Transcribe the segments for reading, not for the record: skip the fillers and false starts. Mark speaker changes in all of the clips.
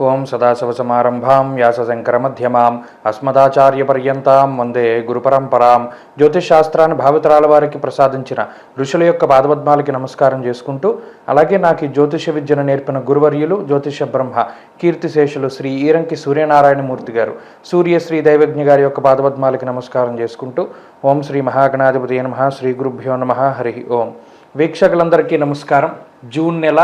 Speaker 1: ఓం సదాశివసమారంభాం వ్యాసశంకరమధ్యమాం అస్మదాచార్యపర్యంతాం వందే గురుపరంపరాం. జ్యోతిషాస్త్రాన్ని భావితరాల వారికి ప్రసాదించిన ఋషుల యొక్క పాదపద్మాలకి నమస్కారం చేసుకుంటూ, అలాగే నాకు ఈ జ్యోతిష విద్యను నేర్పిన గురువర్యులు జ్యోతిష బ్రహ్మ కీర్తిశేషులు శ్రీ ఈరంకి సూర్యనారాయణమూర్తి గారు, సూర్యశ్రీ దైవజ్ఞ గారి యొక్క పాదపద్మాలకి నమస్కారం చేసుకుంటూ, ఓం శ్రీ మహాగణాధిపతి నమః, శ్రీ గురుభ్యో నమః, హరి ఓం. వీక్షకులందరికీ నమస్కారం. జూన్ నెల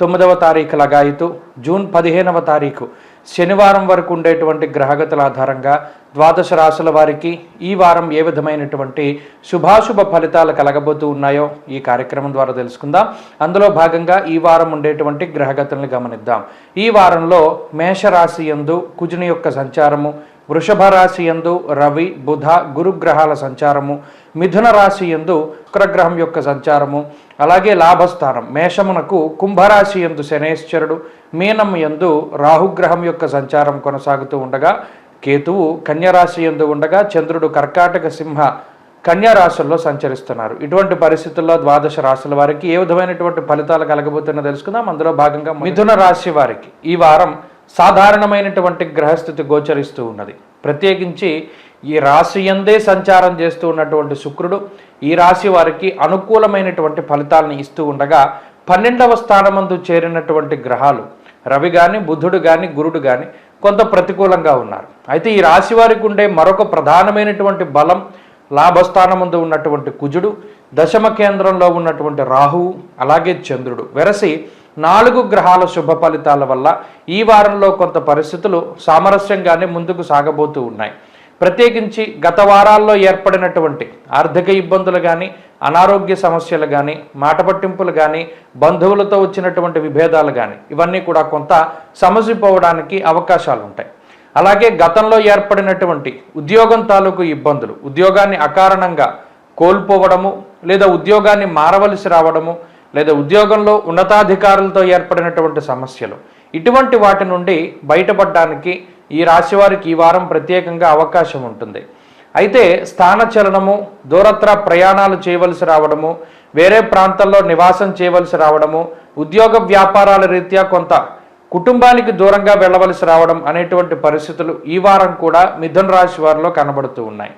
Speaker 1: 9వ తారీఖు లగాయితూ జూన్ 15వ తారీఖు శనివారం వరకు ఉండేటువంటి గ్రహగతుల ఆధారంగా ద్వాదశ రాశుల వారికి ఈ వారం ఏ విధమైనటువంటి శుభాశుభ ఫలితాలు కలగబోతూ ఉన్నాయో ఈ కార్యక్రమం ద్వారా తెలుసుకుందాం. అందులో భాగంగా ఈ వారం ఉండేటువంటి గ్రహగతులను గమనిద్దాం. ఈ వారంలో మేషరాశి యందు కుజుని యొక్క సంచారము, వృషభ రాశి యందు రవి బుధ గురుగ్రహాల సంచారము, మిథున రాశి యందు శుక్రగ్రహం యొక్క సంచారము, అలాగే లాభస్థానం మేషమునకు కుంభరాశి యందు శనేశ్వరుడు, మీనం యందు రాహుగ్రహం యొక్క సంచారం కొనసాగుతూ ఉండగా, కేతువు కన్యరాశి యందు ఉండగా, చంద్రుడు కర్కాటక సింహ కన్యారాశుల్లో సంచరిస్తున్నారు. ఇటువంటి పరిస్థితుల్లో ద్వాదశ రాశుల వారికి ఏ విధమైనటువంటి ఫలితాలు కలగబోతున్నా తెలుసుకుందాం. అందులో భాగంగా మిథున రాశి వారికి ఈ వారం సాధారణమైనటువంటి గ్రహస్థితి గోచరిస్తూ ఉన్నది. ప్రత్యేకించి ఈ రాశి యందే సంచారం చేస్తూ ఉన్నటువంటి శుక్రుడు ఈ రాశి వారికి అనుకూలమైనటువంటి ఫలితాలను ఇస్తూ ఉండగా, 12వ స్థానమందు చేరినటువంటి గ్రహాలు రవి కానీ బుధుడు కానీ గురుడు కానీ కొంత ప్రతికూలంగా ఉన్నారు. అయితే ఈ రాశి వారికి ఉండే మరొక ప్రధానమైనటువంటి బలం లాభస్థానమందు ఉన్నటువంటి కుజుడు, దశమ కేంద్రంలో ఉన్నటువంటి రాహువు, అలాగే చంద్రుడు వెరసి 4 గ్రహాల శుభ ఫలితాల వల్ల ఈ వారంలో కొంత పరిస్థితులు సామరస్యంగానే ముందుకు సాగబోతూ ఉన్నాయి. ప్రత్యేకించి గత వారాల్లో ఏర్పడినటువంటి ఆర్థిక ఇబ్బందులు కానీ, అనారోగ్య సమస్యలు కానీ, మాట పట్టింపులు కానీ, బంధువులతో వచ్చినటువంటి విభేదాలు కానీ ఇవన్నీ కూడా కొంత సమసిపోవడానికి అవకాశాలు ఉంటాయి. అలాగే గతంలో ఏర్పడినటువంటి ఉద్యోగం తాలూకు ఇబ్బందులు, ఉద్యోగాన్ని అకారణంగా కోల్పోవడము, లేదా ఉద్యోగాన్ని మారవలసి రావడము, లేదా ఉద్యోగంలో ఉన్నతాధికారులతో ఏర్పడినటువంటి సమస్యలు, ఇటువంటి వాటి నుండి బయటపడడానికి ఈ రాశి వారికి ఈ వారం ప్రత్యేకంగా అవకాశం ఉంటుంది. అయితే స్థానచలనము, దూరత్ర ప్రయాణాలు చేయవలసి రావడము, వేరే ప్రాంతాల్లో నివాసం చేయవలసి రావడము, ఉద్యోగ వ్యాపారాల రీత్యా కొంత కుటుంబానికి దూరంగా వెళ్ళవలసి రావడం అనేటువంటి పరిస్థితులు ఈ వారం కూడా మిథున రాశి వారిలో కనబడుతూ ఉన్నాయి.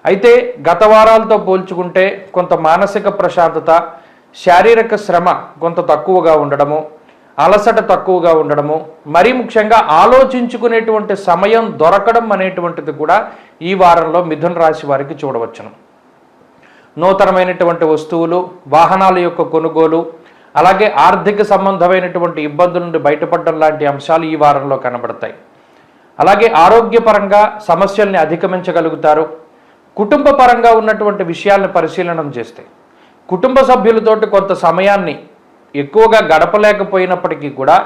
Speaker 1: అయితే గత వారాలతో పోల్చుకుంటే కొంత మానసిక ప్రశాంతత, శారీరక శ్రమ కొంత తక్కువగా ఉండడము, అలసట తక్కువగా ఉండడము, మరీ ముఖ్యంగా ఆలోచించుకునేటువంటి సమయం దొరకడం అనేటువంటిది కూడా ఈ వారంలో మిథున రాశి వారికి చూడవచ్చును. నూతనమైనటువంటి వస్తువులు, వాహనాల యొక్క కొనుగోలు, అలాగే ఆర్థిక సంబంధమైనటువంటి ఇబ్బందుల నుండి బయటపడడం లాంటి అంశాలు ఈ వారంలో కనబడతాయి. అలాగే ఆరోగ్యపరంగా సమస్యల్ని అధిగమించగలుగుతారు. కుటుంబ పరంగా ఉన్నటువంటి విషయాలను పరిశీలనం చేస్తే కుటుంబ సభ్యులతోటి కొంత సమయాన్ని ఎక్కువగా గడపలేకపోయినప్పటికీ కూడా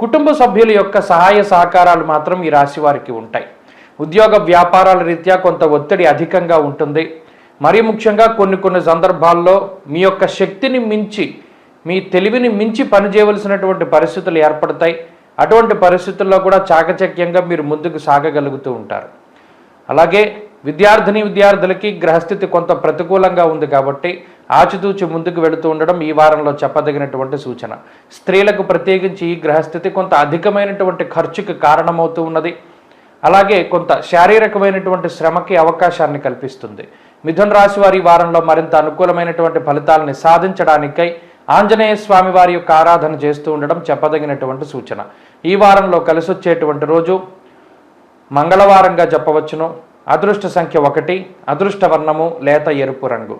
Speaker 1: కుటుంబ సభ్యుల యొక్క సహాయ సహకారాలు మాత్రం ఈ రాశి వారికి ఉంటాయి. ఉద్యోగ వ్యాపారాల రీత్యా కొంత ఒత్తిడి అధికంగా ఉంటుంది. మరీ ముఖ్యంగా కొన్ని సందర్భాల్లో మీ యొక్క శక్తిని మించి, మీ తెలివిని మించి పనిచేయవలసినటువంటి పరిస్థితులు ఏర్పడతాయి. అటువంటి పరిస్థితుల్లో కూడా చాకచక్యంగా మీరు ముందుకు సాగగలుగుతూ ఉంటారు. అలాగే విద్యార్థులకి గ్రహస్థితి కొంత ప్రతికూలంగా ఉంది కాబట్టి ఆచితూచి ముందుకు వెళుతూ ఉండడం ఈ వారంలో చెప్పదగినటువంటి సూచన. స్త్రీలకు ప్రత్యేకించి ఈ గ్రహస్థితి కొంత అధికమైనటువంటి ఖర్చుకి కారణమవుతూ ఉన్నది. అలాగే కొంత శారీరకమైనటువంటి శ్రమకి అవకాశాన్ని కల్పిస్తుంది. మిథున రాశి వారి వారంలో మరింత అనుకూలమైనటువంటి ఫలితాలని సాధించడానికై ఆంజనేయ స్వామి వారి యొక్క ఆరాధన చేస్తూ ఉండడం చెప్పదగినటువంటి సూచన. ఈ వారంలో కలిసొచ్చేటువంటి రోజు మంగళవారంగా చెప్పవచ్చును. అదృష్ట సంఖ్య 1, అదృష్ట వర్ణము లేత ఎరుపు రంగు.